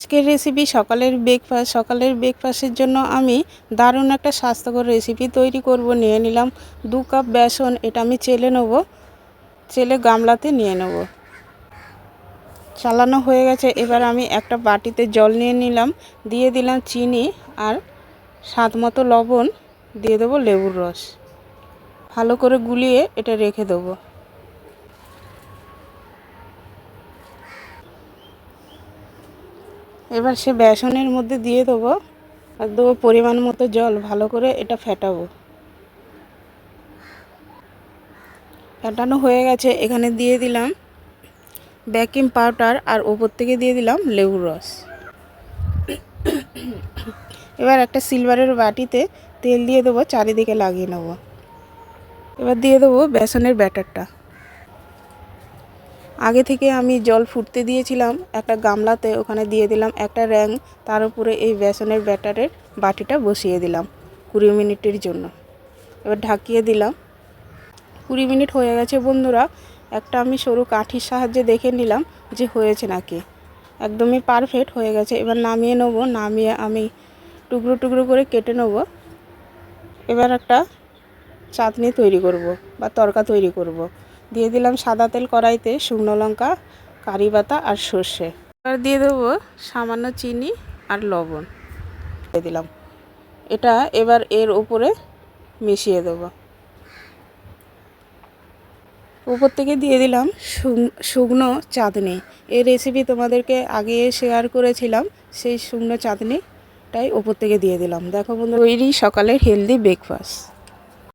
আজকের রেসিপি সকালের ব্রেকফাস্টের জন্য আমি দারুণ একটা স্বাস্থ্যকর রেসিপি তৈরি করব। নিয়ে নিলাম 2 কাপ বেসন। এটা আমি চেলে গামলাতে নিয়ে নেব। চালানো হয়ে গেছে। এবার আমি একটা বাটিতে জল নিয়ে নিলাম, দিয়ে দিলাম চিনি আর স্বাদ মতো লবণ, দিয়ে দেবো লেবুর রস। ভালো করে গুলিয়ে এটা রেখে দেবো। এবার সে বেসনের মধ্যে দিয়ে দেবো আর দেবো পরিমাণ মতো জল। ভালো করে এটা ফেটাবো। ফেটানো হয়ে গেছে। এখানে দিয়ে দিলাম বেকিং পাউডার আর ওপর থেকে দিয়ে দিলাম লেবুর রস। এবার একটা সিলভারের বাটিতে তেল দিয়ে দেবো, চারিদিকে লাগিয়ে নেব। এবার দিয়ে দেবো বেসনের ব্যাটারটা। আগে থেকে আমি জল ফুটতে দিয়েছিলাম একটা গামলাতে, ওখানে দিয়ে দিলাম একটা র্যাং। তার উপরে এই বেসনের ব্যাটারের বাটিটা বসিয়ে দিলাম 20 মিনিটের জন্য। এবার ঢাকিয়ে দিলাম। 20 মিনিট হয়ে গেছে বন্ধুরা। একটা আমি সরু কাঠির সাহায্যে দেখে নিলাম যে হয়েছে নাকি। একদমই পারফেক্ট হয়ে গেছে। এবার নামিয়ে নেব। নামিয়ে আমি টুকরো টুকরো করে কেটে নেব। এবার একটা চাটনি তৈরি করব বা তড়কা তৈরি করব। দিয়ে দিলাম সাদা তেল কড়াইতে, শুকনো লঙ্কা, কারি পাতা আর সর্ষে। এবার দিয়ে দেবো সামান্য চিনি আর লবণ দিয়ে দিলাম। এটা এবার এর উপরে মিশিয়ে দেবো। উপর থেকে দিয়ে দিলাম শুকনো চাটনি। এই রেসিপি তোমাদেরকে আগে শেয়ার করেছিলাম, সেই শুকনো চাটনিটাই উপর থেকে দিয়ে দিলাম। দেখো বন্ধু, তৈরি সকালের হেলদি ব্রেকফাস্ট।